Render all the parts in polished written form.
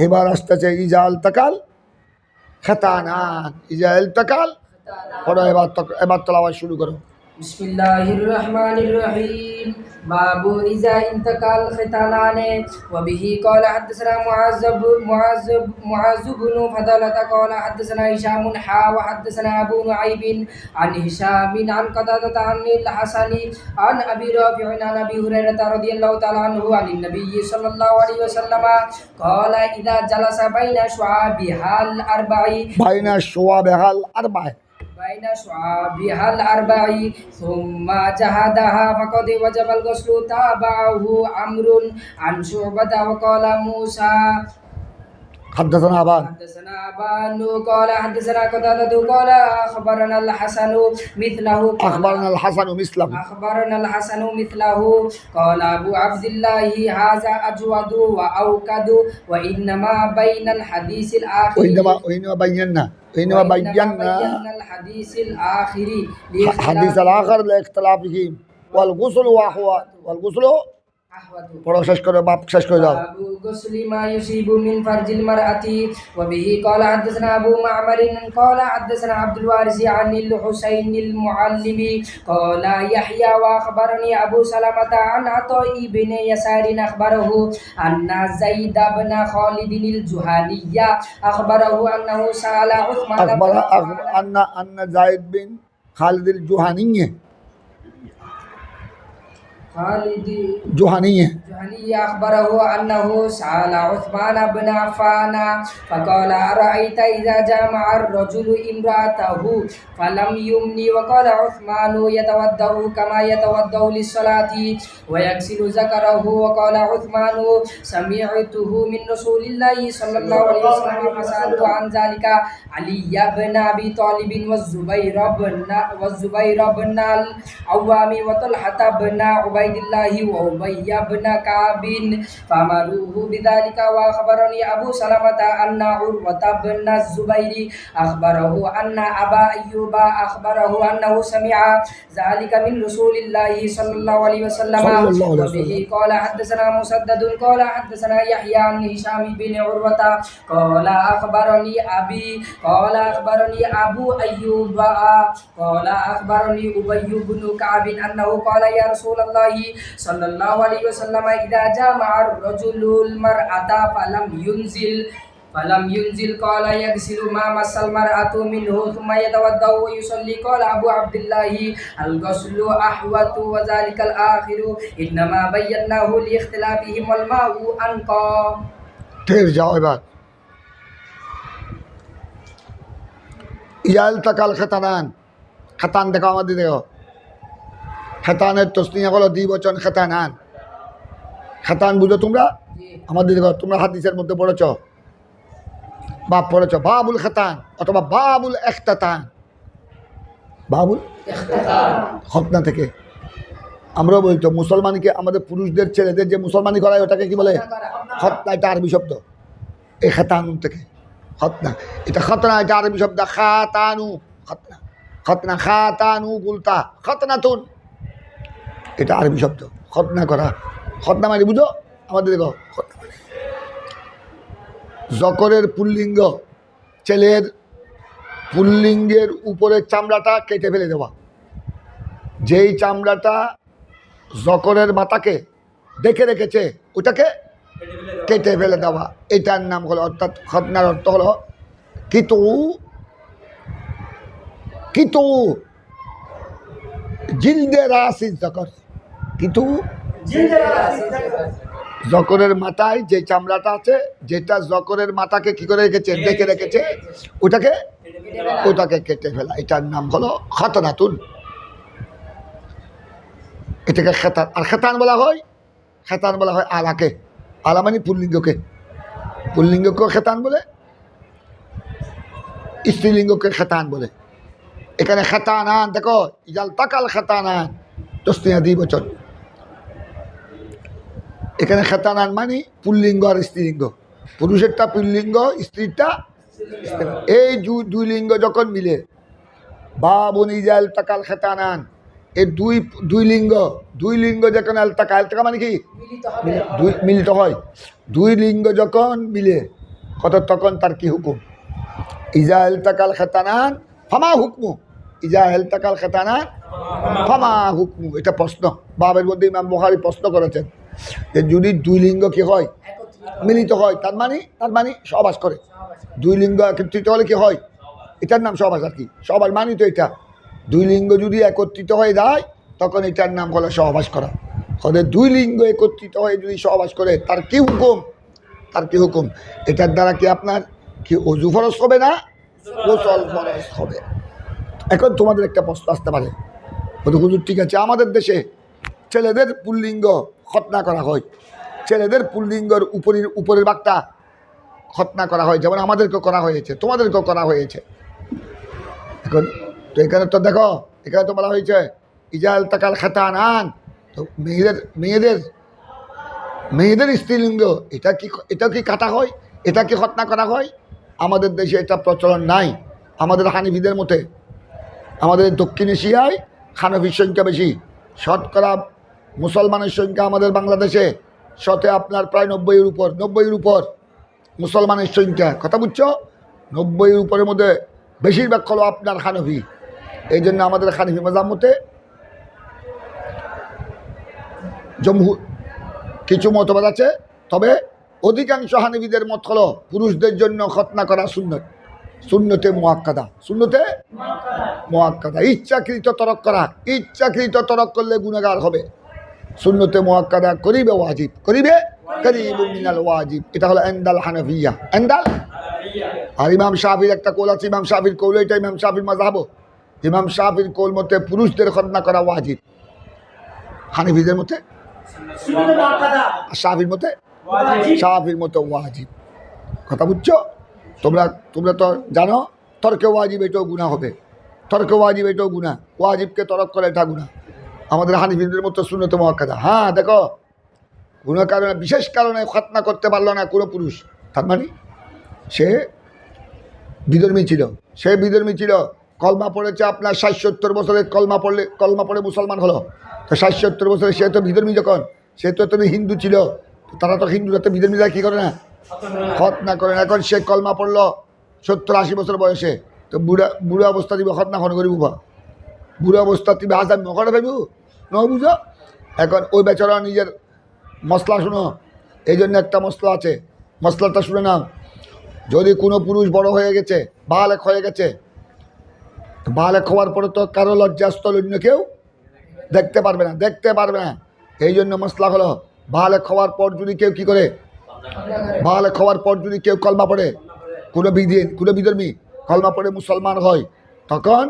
এবার আসতেছে ইজাল তাকাল খাতানান, ইজাল তাকাল পড়ো। এবার তেলাওয়াত শুরু করো। বিসমিল্লাহির রহমানির রহিম। বাবু ইজা ইন্তাকাল খিতানানে ওয়া বিহি ক্বালা হাদাসানা মুআয ইবনে ফাদালাতা ক্বালা হাদাসানা হিশামুন ওয়া হাদাসানা আবু নুআইবিন আন হিশামিন আন কাতাদাতা আনিল হাসানি আন আবি রাফি'in আন আবি হুরায়রা রাদিয়াল্লাহু তাআলা আনহু আনিন নবিয়্যি সাল্লাল্লাহু আলাইহি ওয়াসাল্লাম ক্বালা ইযা জালাসা বাইনা শুআবিহাল আরবা'i বাইনা শুআবিহাল আরবা'i بين شعابها الأربع ثم جهدها فقد وجب الغسل. تابعه عمرو عن شعبة وقال موسى حدثنا أبان قال حدثنا قتادة قال أخبرنا الحسن مثله قال أبو عبد الله هذا أجود وأوكد وإنما بين الحديث الآخر وإنما بينا الحديث الآخر حديث الآخر لاختلافهم والغسل পড়ো, শেষ করে বাপ শেষ করে দাও। আবু গুসলি মা ইউসিবু মিন ফারজিল মারআতি ওয়া বিহি ক্বালা হাদাসানা আবু মা'মার ক্বালা হাদাসানা আব্দুল ওয়ারিস আনিল হুসাইনিল মুআল্লিমি ক্বালা ইয়াহইয়া ওয়া আখবারনি আবু সালামাতা আন আতা ইবনে ইয়াসারিন আখবারাহু আন্না যায়েদ ইবনে খালিদিল জুহানিয়্যা আখবারাহু আন্নাহু সাআলা উসমান আন্না যায়েদ বিন খালিদিল জুহানিয়্যা جهنية أخبره أنه سأل عثمان بن عفان فقال أرأيت إذا جامع الرجل امرأته فلم يمني وقال عثمان يتوضأ كما يتوضأ للصلاة ويغسل ذكره وقال عثمان سمعته من رسول الله صلى الله عليه وسلم فسألت عن ذلك علي بن أبي طالب والزبير بن العوام وطلحة بن عبيد الله وأبي بن كعب فأمروه بذلك. وأخبرني أبو سلمة أن عروة بن الزبير أخبره أن أبا أيوب أخبره أنه سمع ذلك من رسول الله صلى الله عليه وسلم. وبه قال حدثنا مسدد قال حدثنا يحيى عن هشام بن عروة قال أخبرني أبي قال أخبرني أبو أيوب قال أخبرني أبي بن كعب أنه قال يا رسول الله صلى الله عليه وسلم إذا جامع الرجل المرأة فلم ينزل قال يغسل ما مس المرأة منه ثم يتوضأ ويصلي. قال أبو عبد الله الغسل أحوط وذلك الآخر إنما بيناه لاختلافهم والماء أنقى. ঠের যাও এবার। ইয়াল তাকাল খাতানান, খাতান দেখো আমাদের দেখো, খাতানের তসনিয়া হলো দ্বিবচন খাতানান। খাতান বুঝো তোমরা? আমাদের দেখো তোমরা হাদিসের মধ্যে পড়েছ, বাপ পড়েছ বাবুল খাতান অথবা বাবুল ইখতাতান। বাবুল খতনা থেকে আমরাও বলতো মুসলমানকে, আমাদের পুরুষদের ছেলেদের যে মুসলমানি করায় ওটাকে কি বলে? খতনা। এটা আরবি শব্দ, এই খাতান থেকে খতনা, এটা খতনা, এটা আরবি শব্দ খাতানু, খতনা খতনা খাতানু গুলতা খতনাতুন, এটা আরবি শব্দ খতনা করা। খতনা মানে বুঝো আমাদের দেখো, খতনা মানে জকরের পুল্লিঙ্গ, ছেলের পুল্লিঙ্গের উপরের চামড়াটা কেটে ফেলে দেওয়া। যেই চামড়াটা জকরের মাথাকে দেখে রেখেছে ওটাকে কেটে ফেলে দেওয়া, এটার নাম হলো, অর্থাৎ খতনার অর্থ হলো কিতু কিতু জিলদে রাসি জকর, কিতু জকরের মাথায় যে চামড়াটা আছে, যেটা জকরের মাথাকে কি করে রেখেছে, দেখে রেখেছে, ওটাকে কেটে ফেলা, এটার নাম হলো খতনাতুন। এটাকে খেতান। আর খেতান বলা হয়, খেতান বলা হয় আলাকে, আলা মানে পুল্লিঙ্গকে, পুল্লিঙ্গকেও খেতান বলে, স্ত্রীলিঙ্গকে খেতান বলে। এখানে খেতানান দেখো, ইজাল তাকাল খেতানান তসনিয়া দ্বিবচন। এখানে খেতানান মানে পুল্লিঙ্গ আর স্ত্রীলিঙ্গ, পুরুষেরটা পুল্লিঙ্গ, স্ত্রীরটা, এই দুই লিঙ্গ যখন মিলে, বাবুন ইজাল তাকাল খেতানান, এই দুই লিঙ্গ যখন আলতাকা মানে কি মিলিত হয়, দুই লিঙ্গ যখন মিলে কত তখন তার কি হুকুম? ইজা ইলতাকাল খাতানান ফামা হুকমু, ইজা ইলতাকাল খাতানান ফামা হুকমু। এটা প্রশ্ন, বাবের মধ্যে ইমাম বুখারী প্রশ্ন করেছেন যে যদি দুই লিঙ্গ কি হয়, মিলিত হয়, তার মানে সহবাস করে। দুই লিঙ্গ একত্রিত হলে কি হয়? এটার নাম সহবাস। আর কি সহবাস মানি তো এটা, দুই লিঙ্গ যদি একত্রিত হয়ে যায় তখন এটার নাম হলো সহবাস করা। ওদের দুই লিঙ্গ একত্রিত হয়ে যদি সহবাস করে তার কি হুকুম? তার কি হুকুম? এটার দ্বারা কি আপনার কি অজু ফরজ হবে না গোসল ফরজ হবে? এখন তোমাদের একটা প্রশ্ন আসতে পারে, হুজুর ঠিক আছে, আমাদের দেশে ছেলেদের পুল্লিঙ্গ খতনা করা হয়, ছেলেদের পুল্লিঙ্গর উপরের ভাগটা খতনা করা হয়, যেমন আমাদেরকেও করা হয়েছে, তোমাদেরকেও করা হয়েছে। এখন তো এখানে তো দেখো, এখানে তো বলা হয়েছে ইজাল তাকাল খাতানান, তো মেয়েদের স্ত্রীলিঙ্গ এটা কি কাটা হয়, এটা কি খতনা করা হয়? আমাদের দেশে এটা প্রচলন নাই। আমাদের হানিফিদের মতে, আমাদের দক্ষিণ এশিয়ায় হানফির সংখ্যা বেশি, শতকরা মুসলমানের সংখ্যা আমাদের বাংলাদেশে শতে আপনার প্রায় 90-এর উপর মুসলমানের সংখ্যা। কথা বুঝছো? 90-এর উপরের মধ্যে বেশিরভাগ হলো আপনার হানফি। এই জন্য আমাদের হানফি মাযহাব মতে জমহুর কিছু মতবাদ আছে, তবে অধিকাংশ হানফিদের মত হলো পুরুষদের জন্য খতনা করা সুন্নতে মুআক্কাদা, সুন্নতে মুআক্কাদা। ইচ্ছাকৃত তরক করলে গুনাহগার হবে। সুন্নতে মুআক্কাদা করিবে ওয়াজিব, করিবুম মিনাল ওয়াজিব। এটা হলো ইনদাল হানাফিয়া, আর ইমাম শাফির একটা কৌল আছে, ইমাম শাফির কৌল এটা, ইমাম শাফির মাযহাব, ইমাম শাফির কৌল মতে পুরুষদের খতনা করা ওয়াজিব, হানফিদের মতে শাফির মতে ওয়াজিব। কথা বুঝছো? তোমরা তো জানো তর্কে ওয়াজিব এটাও গুনাহ হবে, তর্কে ওয়াজিব এটাও গুনাহ, ওয়াজিবকে তরক করে এটা গুনাহ। আমাদের হানিফিদের মতো সুন্নতে মুআক্কাদা। হ্যাঁ দেখো, কোনো কারণে, বিশেষ কারণে খতনা করতে পারলো না কোনো পুরুষ, তার মানে সে বিধর্মী ছিল, কলমা পড়েছে আপনার 60-70 বছরে, কলমা পড়ে মুসলমান হলো, তো 60-70 বছরে সে তো বিধর্মী, যখন সে তো হিন্দু ছিল, তারা তো হিন্দুরা তো বিধর্মীরা কী করে না, খতনা করে না। এখন সে কলমা পড়লো 70-80 বছর বয়সে, তো বুড়া অবস্থা দিবে খতনা খন করিব, বুড়া অবস্থা তুমি হাজার নকরে ভাইব ন বুঝো। এখন ওই বেচারা নিজের মশলা শুনো, এই জন্য একটা মশলা আছে, মশলাটা শুনে নাও। যদি কোনো পুরুষ বড় হয়ে গেছে, বালেক হয়ে গেছে, বালেক হওয়ার পরে তো কারো লজ্জাস্থল অন্য কেউ দেখতে পারবে না। এই জন্য মশলা হলো বালেক হওয়ার পর যদি কেউ কী করে, বালেক হওয়ার পর যদি কেউ কলমা পড়ে, কোনো বিধর্মী কলমা পড়ে মুসলমান হয়, তখন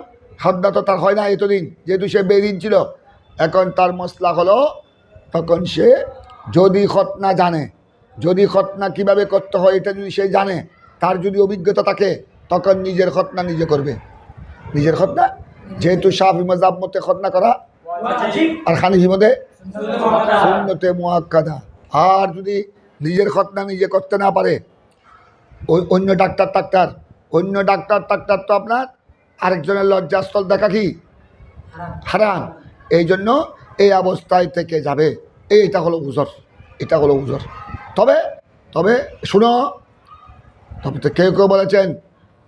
হদ্দা তো তার হয় না এতদিন, যেহেতু সে বেদিন ছিল। এখন তার মশলা হলো, তখন সে যদি খতনা জানে, যদি খতনা কীভাবে করতে হয় এটা যদি সে জানে, তার যদি অভিজ্ঞতা থাকে, তখন নিজের খতনা নিজে করবে। নিজের খতনা, যেহেতু শাফি মাযহাব মতে খতনা করা আর হানিফি মতে সুন্নতে মুআক্কাদা। আর যদি নিজের খতনা নিজে করতে না পারে, ওই অন্য ডাক্তার তো আপনার আরেকজনের লজ্জাস্থল দেখা কি হারাম। এই জন্য এই অবস্থায় থেকে যাবে, এটা হলো উজর। তবে শুনো, তবে তো কেউ বলেছেন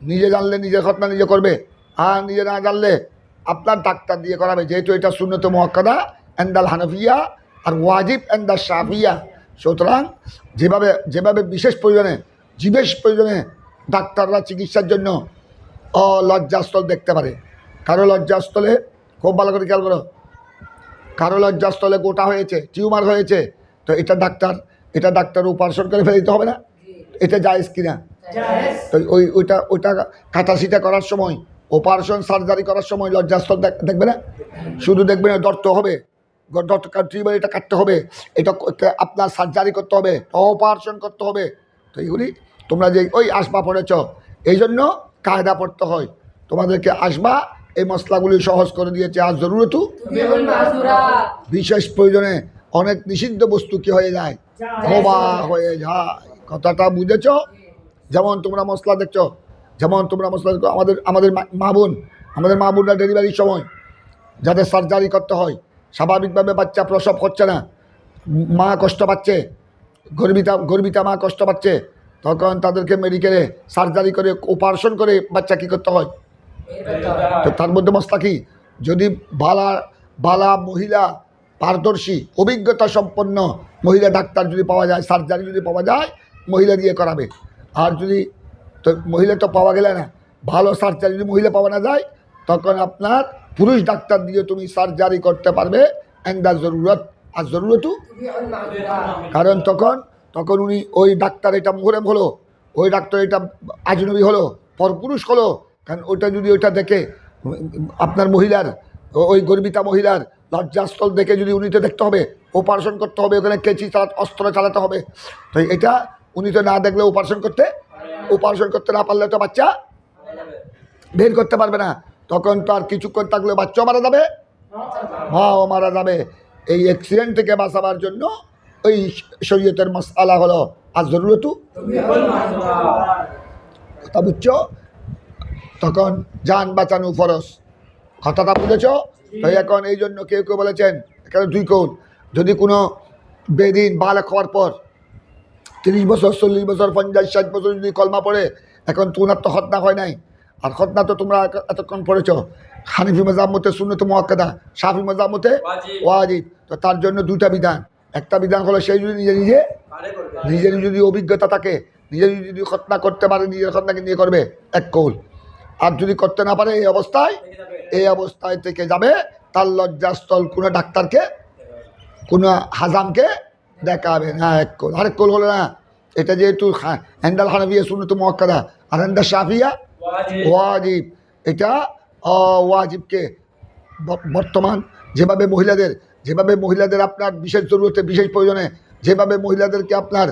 নিজে জানলে নিজের খতনা নিজে করবে, আর নিজে না জানলে আপনার ডাক্তার দিয়ে করাবে, যেহেতু এটা সুন্নতে মুআক্কাদা ইনদাল হানাফিয়া আর ওয়াজিব ইনদাল শাফিয়া। সুতরাং যেভাবে বিশেষ প্রয়োজনে ডাক্তাররা চিকিৎসার জন্য লজ্জাস্থল দেখতে পারে। কারো লজ্জাস্থলে, খুব ভালো করে খেয়াল করো, কারো লজ্জাস্থলে গোটা হয়েছে, টিউমার হয়েছে, তো এটা ডাক্তার অপারেশন করে ফেলে দিতে হবে না? এটা জায়েজ কিনা? তো ওইটা কাটাছিটা করার সময়, অপারেশন সার্জারি করার সময় লজ্জাস্থল দেখবে না? শুধু দেখবে না, দর্ত হবে, টিউমার এটা কাটতে হবে, এটা আপনার সার্জারি করতে হবে, অপারেশন করতে হবে। তো এইগুলি তোমরা যে ওই আসবা পড়েছ, এই জন্য কায়দা পড়তে হয় তোমাদেরকে। আসবা এই মশলাগুলি সহজ করে দিয়েছে। আর জরুরতু বিশেষ প্রয়োজনে অনেক নিষিদ্ধ বস্তু কি হয়ে যায়, মুবাহ হয়ে যায়। কথাটা বুঝেছ? যেমন তোমরা মশলা দেখছো, আমাদের মা বোনরা ডেলিভারির সময় যাদের সার্জারি করতে হয়, স্বাভাবিকভাবে বাচ্চা প্রসব হচ্ছে না, মা কষ্ট পাচ্ছে, গর্বিতা মা কষ্ট পাচ্ছে, তো তখন তাদেরকে মেডিকেলে সার্জারি করে অপারেশন করে বাচ্চা কী করতে হয়। তো তার মধ্যে মশলা কি, যদি বালা বালা মহিলা পারদর্শী অভিজ্ঞতা সম্পন্ন মহিলা ডাক্তার যদি পাওয়া যায়, সার্জারি যদি পাওয়া যায়, মহিলা দিয়ে করাবে। আর যদি তো মহিলা তো পাওয়া গেলে না, ভালো সার্জারি যদি মহিলা পাওয়া না যায়, তখন আপনার পুরুষ ডাক্তার দিয়ে তুমি সার্জারি করতে পারবে এন্ডা জরুরত আর জরুরতু। কারণ তখন উনি ওই ডাক্তার এটা মুহরম হলো, ওই ডাক্তার এটা আজনবী হলো, পরপুরুষ হলো। কারণ ওইটা যদি ওইটা দেখে আপনার মহিলার ওই গর্বিতা মহিলার লজ্জাস্থল দেখে যদি উনি তো দেখতে হবে, অপারেশন করতে হবে, ওখানে কেচি অস্ত্র চালাতে হবে। তো এটা উনি তো না দেখলে অপারেশন করতে না পারলে তো বাচ্চা বের করতে পারবে না। তখন তো আর কিছুক্ষণ থাকলে বাচ্চাও মারা যাবে, মাও মারা যাবে। এই অ্যাক্সিডেন্ট থেকে বাঁচাবার জন্য ওই শরীয়তের মাসআলা হলো আর জরুরতু। কথা বুঝছো? তখন জান বাঁচানো ফরজ। কথাটা বুঝেছ? তো এখন এই জন্য কেউ কেউ বলেছেন এখানে দুই কৌল, যদি কোনো বেদিন বালক হওয়ার পর 30 বছর 40 বছর 50 60 বছর যদি কলমা পড়ে, এখন তোমার তো খতনা হয় নাই, আর খতনা তো তোমরা এতক্ষণ পড়েছ। হানিফি মাযহাব মতে সুন্নত মুআক্কাদা, শাফি মাযহাব মতে ওয়াজিব। তো তার জন্য দুইটা বিধান। একটা বিধান হলো সেই যদি নিজের যদি অভিজ্ঞতা থাকে, নিজে যদি খতনা করতে পারে, নিজের খতনাকে নিয়ে করবে এক কৌল। আর যদি করতে না পারে এই অবস্থায় থেকে যাবে, তার লজ্জাস্থল কোনো ডাক্তারকে কোনো হাজামকে দেখাবে না, এক কৌল। আরেক কৌল হলো না, এটা যেহেতু হ্যান্ডাল হানাফিয়া সুন্নত মুআক্কাদা আর হ্যান্ডাল শাফিয়া ওয়াজিব, এটা ওয়াজিবকে বর্তমান যেভাবে মহিলাদের আপনার বিশেষ জরুরতে বিশেষ প্রয়োজনে যেভাবে মহিলাদেরকে আপনার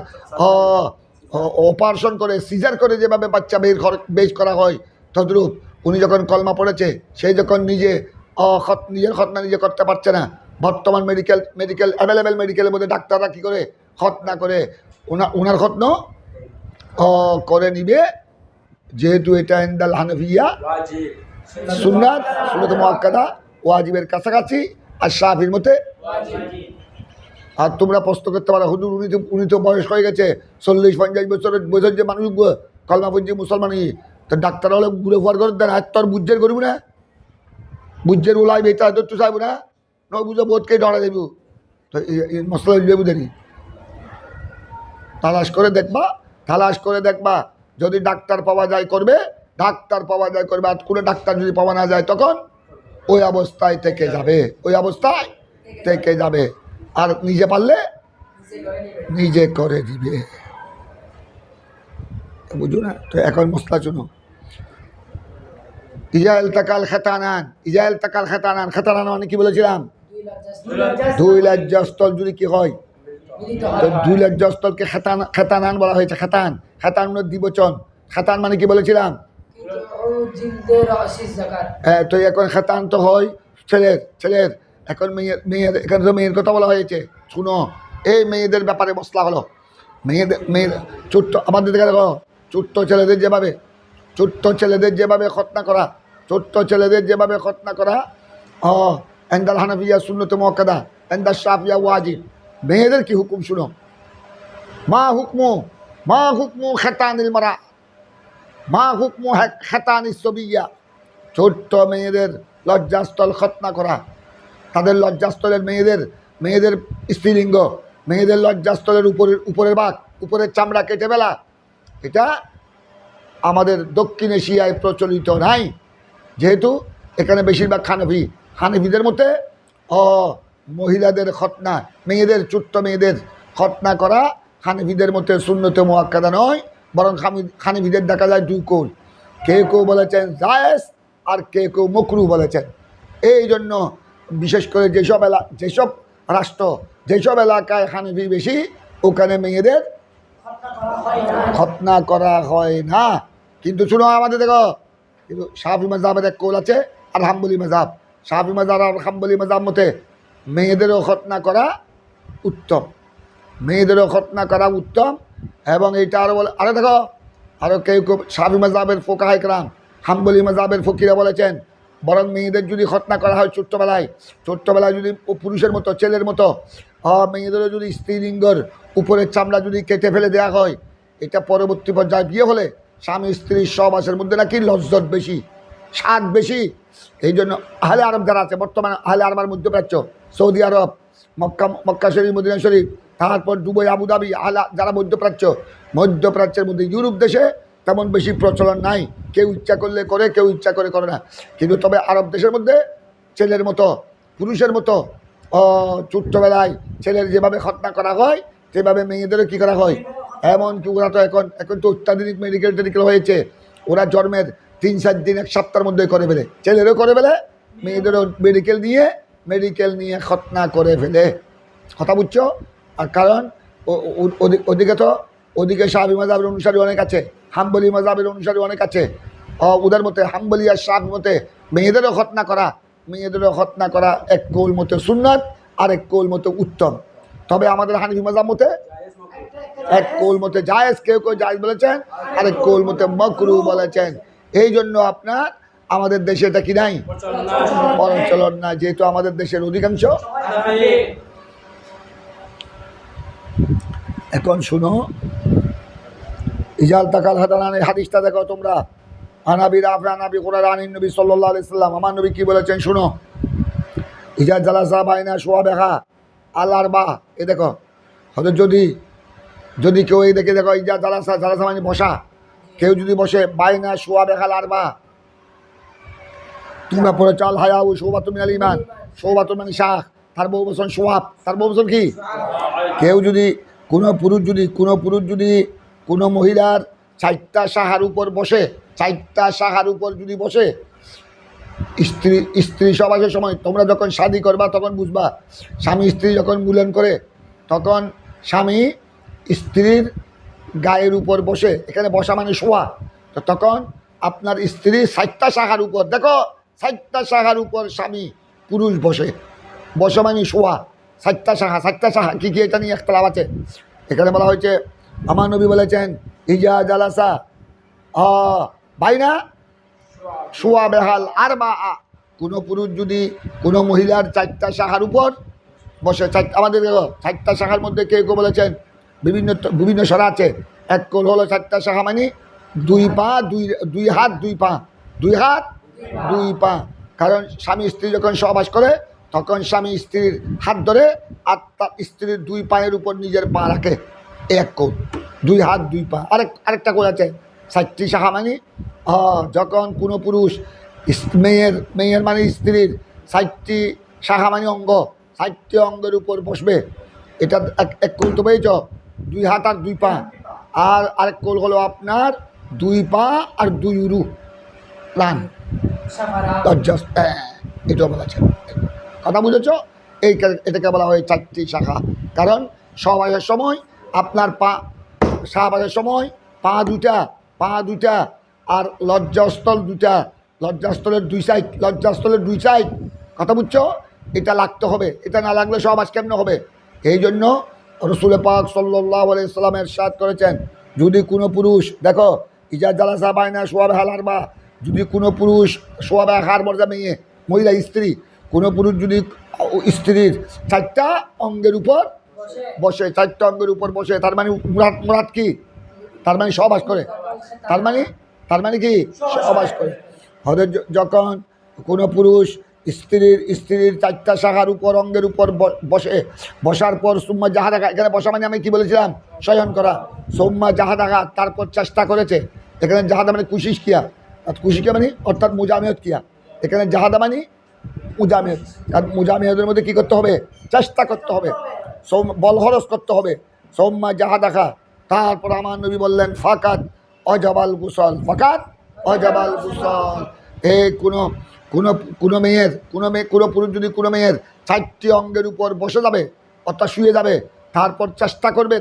অপারেশন করে সিজার করে যেভাবে বাচ্চা বের করা হয়, তদ্রূপ উনি যখন কলমা পড়েছে, সেই যখন নিজের খতনা নিজে করতে পারছে না, বর্তমান মেডিকেল অ্যাভেলেবেল মেডিকেলের মধ্যে ডাক্তাররা কী করে খতনা করে ওনার খতন করে নিবে। যেহেতু এটা ইনদাল হানাফিয়া সুন্নাত মুআক্কাদা ওয়াজিবের কাছাকাছি, আর শাফির মতে। আর তোমরা প্রশ্ন করতে পারো, হুজুর উনি তো বয়স হয়ে গেছে 40-50 বছর যে মানুষ কলমা পড়ছে মুসলমানই, তো ডাক্তার হলে ঘুরে ফুয়ার করে দেন। আর তোর বুঝের করবো না, বুঝের ওলাই বেতা তো চাইবো না, নয় বুঝে বোধকে ডরা দেব। তো মশলা দেবো দেরি তালাশ করে দেখবা যদি ডাক্তার পাওয়া যায় করবে, আর কোনো ডাক্তার যদি পাওয়া না যায়, তখন ওই অবস্থায় থেকে যাবে, আর নিজে পারলে নিজে করে দিবে। বুঝো না? তো এখন মশলা শুনো। ইজাইল তাকাল খেতানান মানে কি বলেছিলাম? দুই লজ্জাস্থল যদি কি হয়, তো দুই লজ্জাস্থলকে খেতানান বলা হয়েছে। খেতান দ্বিবচন। খেতান মানে কি বলেছিলাম? হ্যাঁ, তো এখন খেতান তো হয় ছেলের। এখন মেয়ের এখানে তো মেয়ের কথা বলা হয়েছে। শুনো, এই মেয়েদের ব্যাপারে মশলা হলো, মেয়েদের ছোট্ট আমাদের দেখো ছোট্ট ছেলেদের যেভাবে খতনা করা এন্দাল হানাফিয়া সুন্নত মুআক্কাদা, এন্দাল শাফিয়া ওয়াজিব। মেয়েদের কি হুকুম শুনো। মা হুকমু খেতানিল মারা, মা হুকমু খেতানিস সবিয়া। ছোট্ট মেয়েদের লজ্জাস্থল খতনা করা, তাদের লজ্জাস্থলের মেয়েদের স্ত্রীলিঙ্গ, মেয়েদের লজ্জাস্থলের উপরের ভাগ, উপরের চামড়া কেটে ফেলা, এটা আমাদের দক্ষিণ এশিয়ায় প্রচলিত নাই। যেহেতু এখানে বেশিরভাগ হানিফিদের মতে মহিলাদের খতনা, ছোট্ট মেয়েদের খতনা করা হানিফিদের মতে সুন্নতে মুআক্কাদা নয়, বরং হানিফিদের দেখা যায় দুই কৌল। কেউ বলেছেন জায়েজ, আর কেউ মাকরুহ বলেছেন। এই জন্য বিশেষ করে যেসব রাষ্ট্র, যেসব এলাকায় হানিফি বেশি, ওখানে মেয়েদের খতনা করা হয় না। কিন্তু শুনো, আমাদের দেখো, কিন্তু শাফি মাযহাবের এক কৌল আছে আর হাম্বলি মাযহাব। শাফি মাযহাব আর হাম্বলি মাযহাব মতে মেয়েদেরও খতনা করা উত্তম, এবং এইটা আরো দেখো, আরও কেউ শাফি মাযহাবের ফুকাহায়ে কেরাম, হাম্বলি মাযহাবের ফকিরা বলেছেন, বরং মেয়েদের যদি খতনা করা হয় ছোট্টবেলায় যদি পুরুষের মতো ছেলের মতো, মেয়েদেরও যদি স্ত্রীলিঙ্গর উপরের চামড়া যদি কেটে ফেলে দেওয়া হয়, এটা পরবর্তী পর্যায়ে বিয়ে হলে স্বামী স্ত্রীর সহবাসের মধ্যে নাকি লজ্জত বেশি, স্বাদ বেশি। এই জন্য আহলে আরব যারা আছে, বর্তমানে আহলে আরবার মধ্যপ্রাচ্য, সৌদি আরব, মক্কা শরীফ, মদিনা শরীফ, তারপর দুবাই, আবুধাবি, যারা মধ্যপ্রাচ্যের মধ্যে ইউরোপ দেশে তেমন বেশি প্রচলন নাই। কেউ ইচ্ছা করলে করে, কেউ ইচ্ছা করে করে না। কিন্তু তবে আরব দেশের মধ্যে ছেলের মতো, পুরুষের মতো ছোট্টবেলায় ছেলের যেভাবে খতনা করা হয় সেভাবে মেয়েদেরও কী করা হয়। এমনকি ওরা তো এখন তো অত্যাধুনিক মেডিকেল হয়েছে, ওরা জন্মের 3-4 দিন 1 সপ্তাহের মধ্যে করে ফেলে, ছেলেরও করে ফেলে, মেয়েদেরও মেডিকেল নিয়ে খতনা করে ফেলে। কথা বুঝছো? আর কারণ ওদিকে শাফি মাযহাবের অনুসারী অনেক আছে, হাম্বলি মাযহাবের অনুসারী অনেক আছে। ওদের মতে, হাম্বলি আর শাফি মতে মেয়েদেরও খতনা করা এক কৌল মতে সুন্নাত, আর এক কৌল মতে উত্তম। তবে আমাদের হানিফি মাযহাব মতে এক কৌল মতে জায়েজ, কেউ জায়েজ বলেছেন, আর এক কৌল মতে মাকরুহ বলেছেন। এই জন্য আপনার আমাদের দেশে এটা কি নাই, প্রচলন না, যেহেতু আমাদের দেশের অধিকাংশ। এখন শুনো, ইজাল তাকাল হাদানানের হাদিসটা দেখো তোমরা। আনাবি রাফা আনাবি কুরআন আনিন নবী সাল্লাল্লাহু আলাইহি সাল্লাম, আমার নবী কি বলেছেন শুনো। ইজা জালাসা বাইনা শুয়াবেহা আল আরবা, এ দেখো, হয়তো যদি কেউ এই দেখে, দেখো ইজা জালাসা মানে বসা, কেউ যদি বসে বাইনা শুয়াবেহা আল আরবা, তোমরা পড়ে চাল হায়াউ শুবাতুম মিনাল ঈমান, শুবাতুম মানে শাহ, তার বহু বচন সোয়াব, তার বহু বচন কি। কেউ যদি কোনো পুরুষ যদি কোনো মহিলার 4টা শাখার উপর বসে, 4টা শাখার উপর যদি বসে, স্ত্রী সবাসের সময়, তোমরা যখন শাদী করবা তখন বুঝবা, স্বামী স্ত্রী যখন মিলন করে তখন স্বামী স্ত্রীর গায়ের উপর বসে, এখানে বসা মানে শোয়া, তো তখন আপনার স্ত্রী 4টা শাখার উপর, দেখো 4টা শাখার উপর স্বামী পুরুষ বসে মানে শোয়া। 4টা শাখা কী কী, এটা নিয়ে একতলাফ আছে। এখানে বলা হয়েছে, আমার নবী বলেছেন ইজা জালাসা বাইনা শোয়া বেহাল আর বা, কোনো পুরুষ যদি কোনো মহিলার 4টা শাখার উপর বসে, আমাদের 4টা শাখার মধ্যে কেউ কেউ বলেছেন বিভিন্ন সরা আছে। এক কোল হলো 4টা শাখা মানে 2 পা, 2 হাত 2 পা, 2 হাত 2 পা। কারণ স্বামী স্ত্রী যখন সহবাস করে তখন স্বামী স্ত্রীর হাত ধরে আর তার স্ত্রীর 2 পায়ের উপর নিজের পা রাখে, এক কোল, 2 হাত 2 পা। আরেকটা কোল আছে 4টি শাখা মানে যখন কোনো পুরুষ মেয়ের মানে স্ত্রীর 4টি শাখা মানে অঙ্গ, 4টি অঙ্গের উপর বসবে, এটা এক কোল তো পেয়েছ, 2 হাত আর 2 পা। আর আরেক কোল হলো আপনার 2 পা আর 2 উরু প্রাণ, এটা বলেছে। কথা বুঝেছ? এটাকে বলা হয় 4টি শাখা। কারণ সহবাসের সময় আপনার সহবাসের সময় পা দুটা আর লজ্জাস্থল দুটা, লজ্জাস্থলের 2 সাইড, কথা বুঝছো? এটা লাগতে হবে, এটা না লাগলে সহবাস কেমনে হবে? এই জন্য রাসূল পাক সাল্লাল্লাহু আলাইহি সাল্লাম ইরশাদ করেছেন, যদি কোনো পুরুষ, দেখো ইজা জালাসা বাইনা শুয়াবেহাল আরবা, যদি কোনো পুরুষ শুয়াবেহার মর্যাদা মহিলা স্ত্রী, কোনো পুরুষ যদি স্ত্রীর 4টা অঙ্গের উপর বসে, 4টা অঙ্গের উপর বসে, তার মানে মুরাদ কি? তার মানে সহবাস করে, তার মানে কি সহবাস করে। হয়তো যখন কোনো পুরুষ স্ত্রীর 4টা শাখার উপর অঙ্গের উপর বসার পর সুম্মা জাহাদাঘাত, এখানে বসা মানে আমি কি বলেছিলাম, শয়ন করা, সুম্মা জাহাদাঘাত, তারপর চেষ্টা করেছে। এখানে জাহাদা মানে কুশিশ কিয়া, মানে অর্থাৎ মুজামিয়ত কিয়া। এখানে জাহাদা মানে মুজামিয়ত, আর মুজামিয়তের মধ্যে কী করতে হবে? চেষ্টা করতে হবে, বল খরচ করতে হবে। সুম্মা জাহাদাঘাত, তারপর আমার নবী বললেন ফাকাত অজাবাল গুসল, এই কোনো মেয়ের কোনো পুরুষ যদি কোনো মেয়ের 4টি অঙ্গের উপর বসে যাবে অর্থাৎ শুয়ে যাবে, তারপর চেষ্টা করবে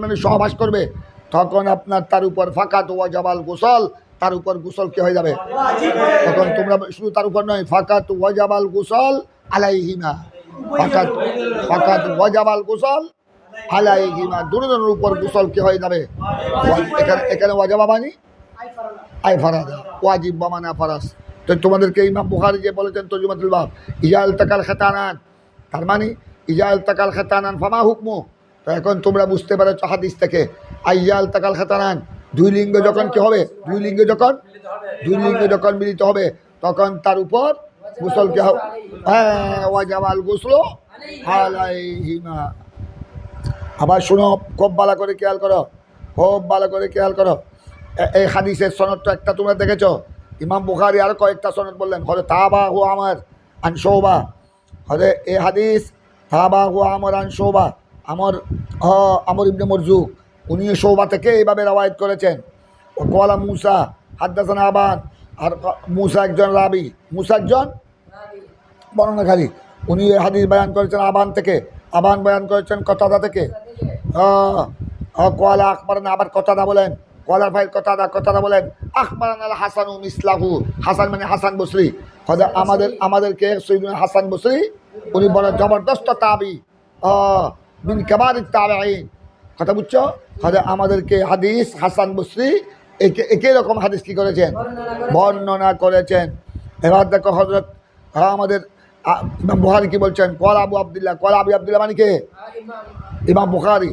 মানে সহবাস করবে, তখন আপনার তার উপর ফাকাত ওয়াজাবাল গুসল, তার উপর গুসল কি হয়ে যাবে? তখন তোমরা শুধু তার উপর নয়, ফাকাত ওয়াজাবাল গুসল আলাইহিমা, ফাকাত ওয়াজাবাল গুসল আলাইহিমা, দুজনের উপর গুসল কি হয়ে যাবে? এখানে ওয়াজাবা মানে আই ফারাদা, ওয়াজিব বা মানে ফারাজ। তো তোমাদেরকে ইমাম বুখারী যে বলেছেন তরজুমাতুল বাব, ইজা ইলতাকাল খাতানান, তার মানে ইজা ইলতাকাল খাতানান ফামা হুকমু, তো এখন তোমরা বুঝতে পারছো হাদিস থেকে আইয়াল তাকাল খাতানান, দুই লিঙ্গ যখন কি হবে, দুই লিঙ্গ যখন মিলিত হবে তখন তার উপর গোসল কি হবে, হ্যাঁ ওয়াজাবাল গোসল আলাইহিমা। আবার শুনো, খুব ভালো করে খেয়াল করো, এই হাদিসের সনদটা একটা তোমরা দেখেছ, ইমাম বুখারী আর কয়েকটা সনদ বললেন, হলে তাবা হু আমার আন শোবা, হলে এই হাদিস তাবা হু আমার আন শোবা, আমর ইবনে মরজুক উনি শোবা থেকে এইভাবে রওয়ায়াত করেছেন। ও কলা মুসা হাদ্দাসানা আবান, আর মুসা একজন রাবি, মুসা একজন বর্ণনাকারী, উনি এই হাদিস বয়ান করেছেন আবান থেকে, আবান বয়ান করেছেন কতাদা থেকে। কলা আখবারানা, আবার কতাদা বলেন, কলার ভাই কতাদা বলেন আখবারানা আল হাসানু মিসলাহু, হাসান মানে হাসান বসরি, হয়তো আমাদেরকে সৈয়দনা হাসান বসরি উনি বড় জবরদস্ত তাবি মিন কাবারিত তাবিঈন, কথা বুঝছো, হয়তো আমাদেরকে হাদিস হাসান বসরি একই রকম হাদিস কি করেছেন, বর্ণনা করেছেন। এবার দেখো হযরত আমাদের ইমাম বুখারী কি বলছেন, কলা আবু আব্দুল্লাহ মানে কে, ইমাম বুখারী,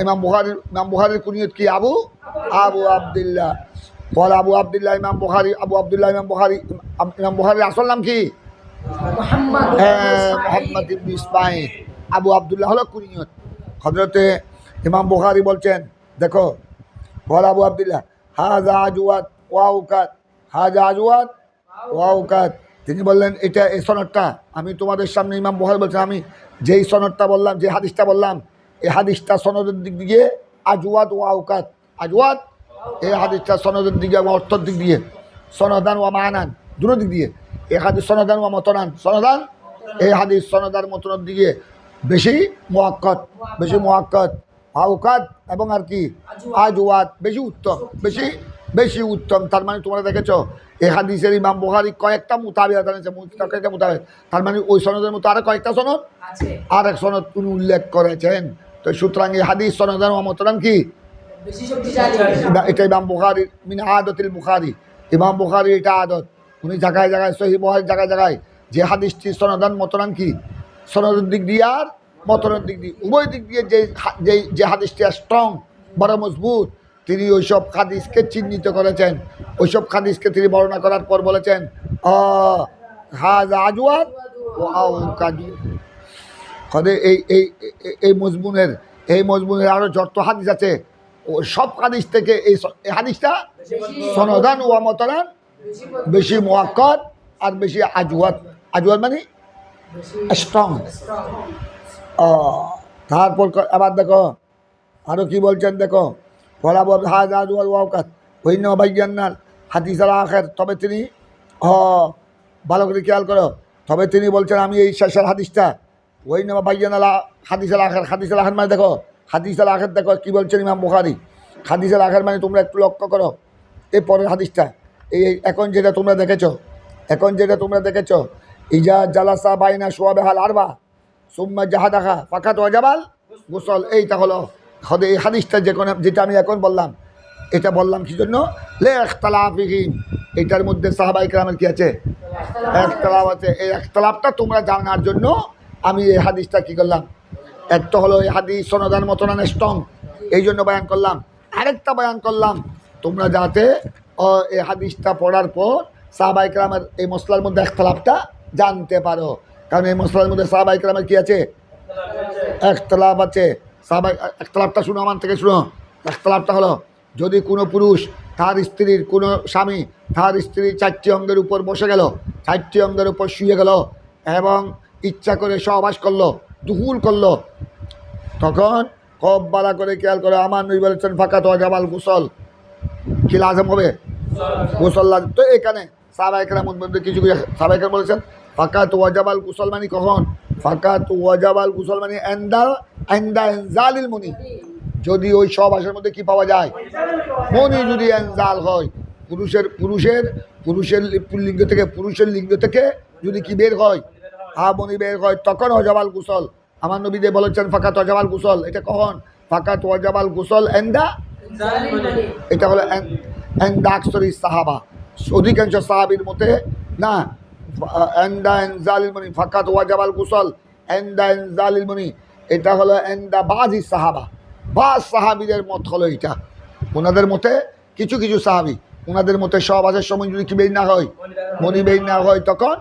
ইমাম বুখারীর কুনিয়ত কি আবু আব্দুল্লাহ, কলা আবু আব্দুল্লাহ ইমাম বুখারী, ইমাম বুখারীর আসল নাম কি, মুহাম্মদ ইবনে ইসমাঈল, আবু আব্দুল্লাহ হলো কুনিয়ত। হযরতে ইমাম বুখারী বলছেন, দেখো কলা আবু আব্দুল্লাহ হাযা আজওয়াত ওয়াউকাত, তিনি বললেন এটা এই সনদটা আমি তোমাদের সামনে, ইমাম বুখারী বলছেন আমি যেই সনদটা বললাম, যে হাদিসটা বললাম, এই হাদিসটা সনদের দিক দিয়ে আজওয়াত ওয়াউকাত, আজওয়াত এই হাদিসটা সনদের দিকে এবং অর্থের দিক দিয়ে, সনদান ওয়া মানান দুটো দিক দিয়ে, এই হাদিস সনদান ওয়া মতনান, সনদান এই হাদিস সনদার মতনের দিকে বেশি মুআক্কাদ, ওয়াউকাত এবং আর কি আজওয়াত বেশি উত্তম। তার মানে তোমরা দেখেছ এই হাদিসের ইমাম বুখারী কয়েকটা মুতাবিআত আনেছে, তার মানে ওই সনদের মতো আরো কয়েকটা সনদ আর এক সনদ তিনি উল্লেখ করেছেন। তো সুতরাং এই হাদিস সনদান ওয়া মতনান কি, এটা ইমাম বুখারীর মিন আদাতিল বুখারী, ইমাম বুখারী এটা আদত, উনি জায়গায় সহিহ বুখারী জায়গায় যে হাদিসটি সনদান মতনান কি, সনদের দিক দিয়ে আর মতনের দিক দিয়ে উভয় দিক দিয়ে যে হাদিসটি স্ট্রং বড় মজবুত, তিনি ওইসব হাদিসকে চিহ্নিত করেছেন, ওইসব হাদিসকে তিনি বর্ণনা করার পর বলেছেন হাযা আজওয়াত ওয়া আউকাদু। এই মজমুনের আরো যত হাদিস আছে ও সব হাদিস থেকে এই হাদিসটা সনদান ওয়া মতনান বেশি মুআক্কাদ আর বেশি আজওয়াত মানে স্ট্রং। তারপর আবার দেখো আরো কি বলছেন, দেখো ফলাবু হাযা আজওয়াত ওয়া আউকাত ওয়াইন বায়ান্নাল হাদিস আল আখির, তবে তিনি ভালো করে খেয়াল করো, তবে তিনি বলছেন আমি এই শেষের হাদিসটা ওয়াইন বায়ান্নাল হাদিস আল আখির মানে দেখো হাদিস আল আখির, দেখো কি বলছেন ইমাম বুখারী, হাদিস আল আখির মানে তোমরা একটু লক্ষ্য করো এই পরের হাদিসটা, এখন যেটা তোমরা দেখেছো ইজা জালাসা বাইনা শুআবিহাল আরবা সুম্মা জাহাদাহা ফাকাত ওয়াজাবাল গোসল, এইটা হলো এই হাদিসটা যেটা আমি এখন বললাম, এটা বললাম কি জন্য, লে ইখতিলাফিহিম, এটার মধ্যে সাহাবায়ে কেরামের কি আছে, ইখতিলাফ আছে, এই ইখতিলাফটা তোমরা জানার জন্য আমি এই হাদিসটা কি করলাম, একটা হলো এই হাদিস সনদান মতনান স্ট্রং এই জন্য বয়ান করলাম, আরেকটা বয়ান করলাম তোমরা যাতে এই হাদিসটা পড়ার পর সাহাবায়ে কেরামের এই মসলার মধ্যে ইখতিলাফটা জানতে পারো, কারণ এই মসলার মধ্যে সাহাবায়ে কেরামের কি আছে, ইখতিলাফ আছে। ইখতিলাফটা শুনো, আমার থেকে শুনো, ইখতিলাফটা হলো যদি কোনো পুরুষ তার স্ত্রীর, কোনো স্বামী তার স্ত্রীর 4টি অঙ্গের উপর বসে গেল, 4টি অঙ্গের উপর শুয়ে গেল এবং ইচ্ছা করে সহবাস করলো, দুহুল করলো, তখন খুব ভালো করে খেয়াল করে আমার নবী বলেছেন ফাকাত ওয়াজাবাল গোসল, কি লাজম হবে, গোসল লাজম। তো এখানে সাহাবায়ে কেরামের মধ্যে কিছু সাহাবায়ে কেরাম বলেছেন ফাকাত ওয়াজাবাল গোসল মানে কখন, ফাকাত ওয়াজাবাল গোসল মানে ইনদা ইনজালিল মুনি, যদি ওই সহবাসের মধ্যে কি পাওয়া যায়, মনি যদি ইনজাল হয়, পুরুষের লিঙ্গ থেকে যদি কি বের হয়, মনি বের হয়, তখন ওয়াজাবাল গোসল। আমার নবী যে বলেছেন ফাকাত ওয়াজাবাল গোসল, এটা কখন, ফাকাত ওয়াজাবাল গোসল ইনদা, এটা হলো ইনদা আকসারি সাহাবা, অধিকাংশ সাহাবীর মতে না, ইনদা ইনজালিল মুনি, ফাকাত ওয়াজাবাল গোসল ইনদা ইনজালিল মুনি, এটা হলো এন্দা বাজি সাহাবা, বাজ সাহাবিদের মত হলো এটা। ওনাদের মতে কিছু কিছু সাহাবি, ওনাদের মতে সহবাসের সময় যদি কি বের না হয়, মনি বের না হয়, তখন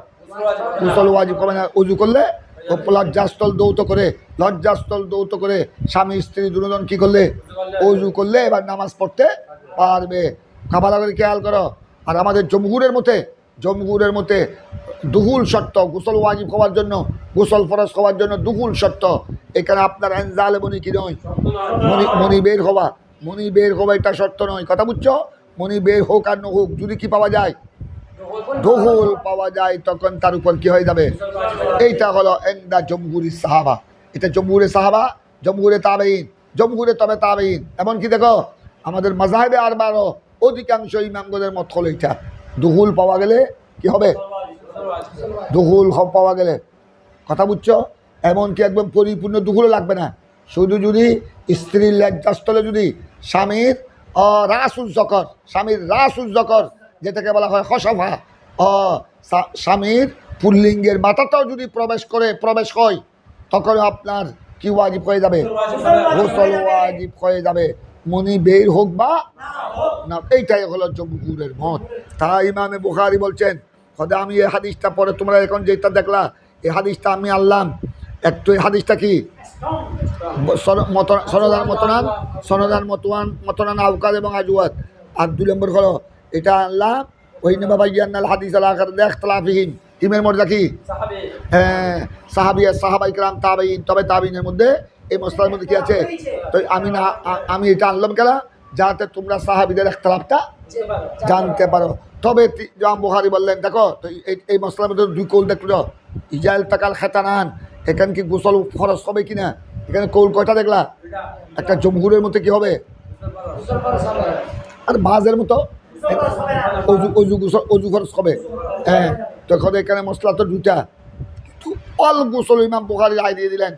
গোসল ওয়াজিব হবে না। উজু করলে লজ্জাস্থল দৌত করে, লজ্জাস্থল দৌত করে স্বামী স্ত্রী দুজন কি করলে, উজু করলে এবার নামাজ পড়তে পারবে। খাবার করে খেয়াল করো। আর আমাদের জমহুরের মতে দুহুল শর্ত, গোসল ওয়াজিব হওয়ার জন্য, গোসল ফরজ হওয়ার জন্য দুহুল শর্ত। এখানে আপনার এনজালে মনি কি নয়, মনি বের হওয়া, মনি বের হওয়া এটা শর্ত নয়। কথা বুঝছো? মনি বের হোক আর না হোক, যদি কি পাওয়া যায়, দুহুল পাওয়া যায়, তখন তার উপর কি হয়ে যাবে। এইটা হলো এন্দা জমহুরি সাহাবা। এটা জমহুরে সাহাবা, জমহুরে তাবেইন, জমহুরে তবে তাবেইন। এমনকি দেখো আমাদের মাযহাবে আরবারও অধিকাংশ ইমামগণের মত হলো এটা। দুহুল পাওয়া গেলে কি হবে, দুহুল পাওয়া গেলে, কথা বুঝছো? এমনকি একদম পরিপূর্ণ দুহুলও লাগবে না, শুধু যদি স্ত্রীর লজ্জাস্থলে যদি স্বামীর রাসুজ্জকর, স্বামীর রাসুজ্জকর যেটাকে বলা হয় খসফা, স্বামীর পুল্লিঙ্গের মাথাটাও যদি প্রবেশ হয়, তখন আপনার কি ওয়াজিব হয়ে যাবে, গোসল ওয়াজিব হয়ে যাবে, মনি বের হোক বা না। এইটাই হলো জমহুরের মত। তাই ইমামে বুখারী বলছেন, খোদা আমি এই হাদিসটা পরে, তোমরা এখন যেটা দেখলা এই হাদিসটা আমি আনলাম, একটু এই হাদিসটা কি সনদান আওকাদ এবং আজওয়াত। আর 2 নম্বর হলো এটা আনলাম ওই নেবা বাইয়ান্নাল হাদিস আল আখার ইখতিলাফিহিম, হিমের মধ্যে কি সাহাবাই کرام তাবেঈন, তবে তাবেঈনের মধ্যে এই মসলার মধ্যে কি আছে। তো আমি এটা আনলাম কেন, যাতে তোমরা সাহাবীদের ইখতিলাফটা জানতে পারো। তবে ইমাম বুখারী বললেন দেখো তো এই মসলার মধ্যে 2 কৌল দেখলো, ইজাল তাকাল খাতানান, এখানে কি গোসল ফরজ হবে কিনা, এখানে কৌল কয়টা দেখলা, একটা জমহুরের মধ্যে কি হবে, আর বাজের মতো অজু ফরজ হবে। হ্যাঁ, তখন এখানে মশলা তো 2টা। ওয়াল গোসল ইমাম বুখারী রায় দিয়ে দিলেন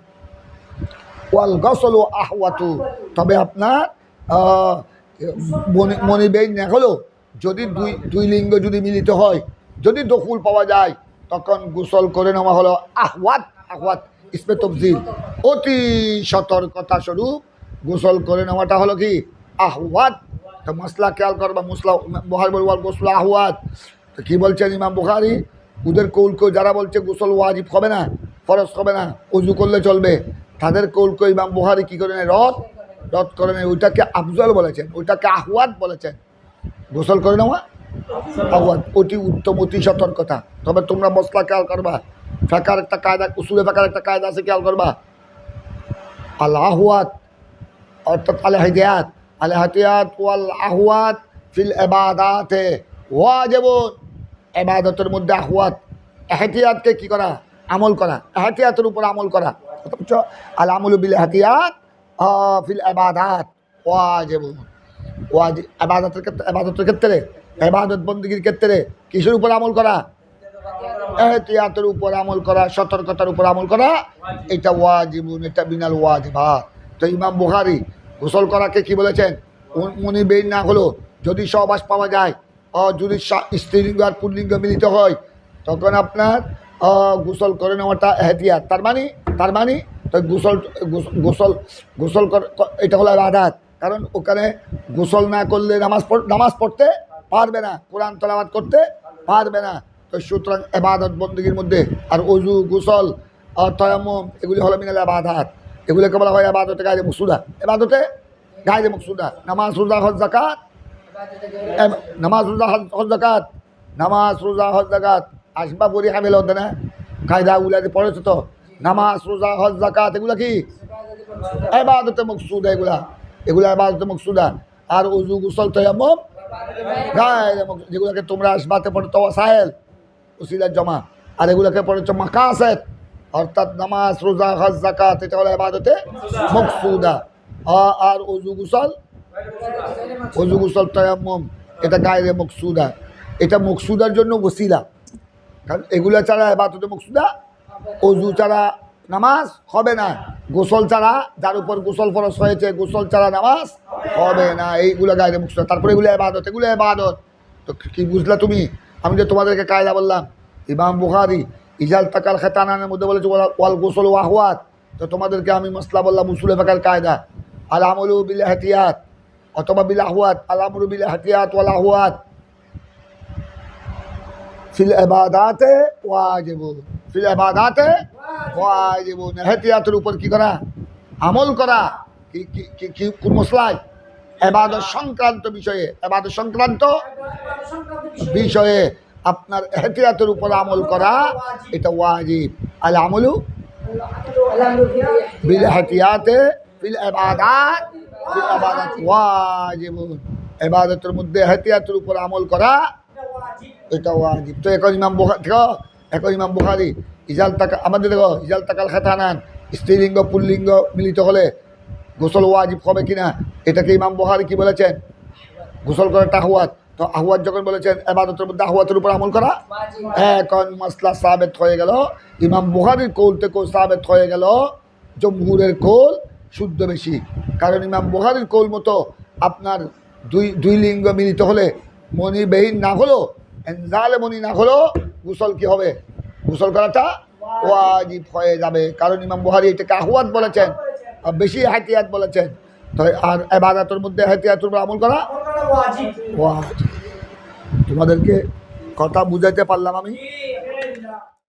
ওয়াল গোসলু আহওয়াতু, তবে আপনার মনিবেইন না হলো যদি দুই লিঙ্গ যদি মিলিত হয়, যদি দখুল পাওয়া যায়, তখন গোসল করে নেওয়া হলো আহওয়াত। আহওয়াত ইসমে তফজিল, অতি সতর্কতা স্বরূপ গোসল করে নেওয়াটা হলো কি আহওয়াত। তো মশলা খেয়াল করবা, বুখারী বলবো গোসল আহওয়াত। তো কী বলছেন ইমাম বুখারী, ওদের কৌলকে যারা বলছে গোসল ওয়াজিব হবে না, ফরজ হবে না, উজু করলে চলবে, তাদের কৌলকে ইমাম বুখারী কী করে নেয়, রদ করে নেয়। ওইটাকে আফজল বলেছেন, ওইটাকে আহওয়াত বলেছেন। গোসল করে নেওয়া আহওয়াত, অতি উত্তম, অতি সতর্কতা। তবে তোমরা মশলা খেয়াল করবা, ফেকার একটা কায়দা, উসুলে ফেকার একটা কায়দা আছে, খেয়াল করবা। আল আহওয়াত অর্থাৎ আল হাদিয়াত, আল হাদিয়াত ওয়াল আহওয়াত ফিল ইবাদাতে ওয়াজিবুন, ইবাদতের মধ্যে আহওয়াত, এহতিয়াতকে কি করা, আমল করা, এহতিয়াতের উপর আমল করা। অথচ আল আমলু বিল এহতিয়াত ফিল ইবাদাত ওয়াজিবুন, ওয়াজিব ইবাদতের ক্ষেত্রে, ইবাদত বন্দেগীর ক্ষেত্রে কিসের উপর আমল করা, এহতিয়াতের উপর আমল করা, সতর্কতার উপর আমল করা, এটা ওয়াজিবুন, এটা বিনাল ওয়াজিবাত। তো ইমাম বুখারী গোসল করাকে কি বলেছেন, মনি বের না হলো যদি সহবাস পাওয়া যায়, যদি স্ত্রীলিঙ্গ আর পুল্লিঙ্গ মিলিত হয়, তখন আপনার গোসল করে নেওয়াটা এহতিয়াত। তার মানে তো গোসল এটা হলো ইবাদত। কারণ ওখানে গোসল না করলে নামাজ পড়তে পারবে না, কোরআন তেলাওয়াত করতে পারবে না। তো সুতরাং ইবাদত বন্দেগীর মধ্যে আর ওযু, গোসল আর তায়াম্মুম এগুলি হলো মিনাল ইবাদাত। এগুলোকে বলা হয় ইবাদতে গায়রে মকসুদা, ইবাদতে গায়রে মকসুদা। নামাজ, রোজা, হজ, যাকাত, নামাজ, রোজা, হজ, যাকাত, নামাজ, রোজা, হজ, যাকাত আসবা পরি হামিল হতে না, কায়দাগুলাতে পড়েছে তো। নামাজ, রোজা, হজ, যাকাত এগুলো কি ইবাদতে মকসুদা, এগুলা ইবাদতে মকসুদা। আর ওযু, গোসল, তায়াম্মুম গায়রে মকসুদা, যেগুলোকে তোমরা আসবাতে পড়ে তো ওয়াসাইল, উসিলার জমা, আর এগুলোকে পড়েছ মাকাসিদ, অর্থাৎ নামাজ, রোজা, হজ, যাকাত এটা হলো ইবাদতে মকসুদা। আর ওযু, গোসল, তায়াম্মুম এটা গায়রে মকসুদা। এটা মকসুদার জন্য ওসিলা, কারণ এগুলা ছাড়া ইবাদতে মকসুদা, ওযু ছাড়া নামাজ হবে না, গোসল ছাড়া, যার উপর গোসল ফরজ হয়েছে, গোসল ছাড়া নামাজ হবে না, এইগুলো গায়রে মকসুদা। তারপরে এগুলো ইবাদত, এগুলো ইবাদত। তো কি বুঝলা তুমি? আমি যে তোমাদেরকে কায়দা বললাম, ইমাম বুখারী ইজাল তাকাল খাতানানের মধ্যে বলেছে ওয়াল গোসল আহওয়াত, তো তোমাদেরকে আমি মশলা বললাম উসুলে ফাঁকার কায়দা আল আমলু বিল এহতিয়াত অথবা বিল আহওয়াত আল আমরু বিল এহতিয়াত ওয়াল আহওয়াত ফিল ইবাদাতে ওয়াজিবুন ফিল ইবাদাতে ওয়াজিবুন এহতিয়াতের উপর কি করা আমল করা কি কি কি- কি কোন মশলায় ইবাদত সংক্রান্ত বিষয়ে ইবাদত সংক্রান্ত বিষয়ে আপনার এহতিয়াতের উপর আমল করা এটা ওয়াজিব আল আমলু বিল এহতিয়াতে ফিল ইবাদাত ওয়াজিবুন ইবাদতের মধ্যে এহতিয়াতের উপর আমল করা এটা ওয়াজিব তো এখন ইমাম বুখারী দেখো এখন ইমাম বুখারী ইজাল তাকা আমাদের দেখো ইজাল তাকাল খাতানান স্ত্রীলিঙ্গ পুল্লিঙ্গ মিলিত হলে গোসল ওয়াজিব হবে কিনা এটাকে ইমাম বুখারী কি বলেছেন গোসল করাটা আহওয়াত তো আহওয়াত যখন বলেছেন ইবাদতের মধ্যে আহওয়াতের উপর আমল করা এখন মাসলা সাবেত হয়ে গেল ইমাম বুখারীর কৌল থেকে সাবেত হয়ে গেল জমহুরের কৌল শুদ্ধ বেশি কারণ ইমাম বুখারীর কৌল মতো আপনার দুই লিঙ্গ মিলিত হলে মনিবেহীন না হলো এনজালে মনি না হলো গোসল কি হবে গোসল করাটা ওয়াজিব হয়ে যাবে কারণ ইমাম বুখারী এটাকে আহওয়াত বলেছেন আর বেশি এহতিয়াত বলেছেন তো আর ইবাদতের মধ্যে এহতিয়াতের উপর আমল করা ওয়াজিব তোমাদেরকে কথা বুঝাইতে পারলাম আমি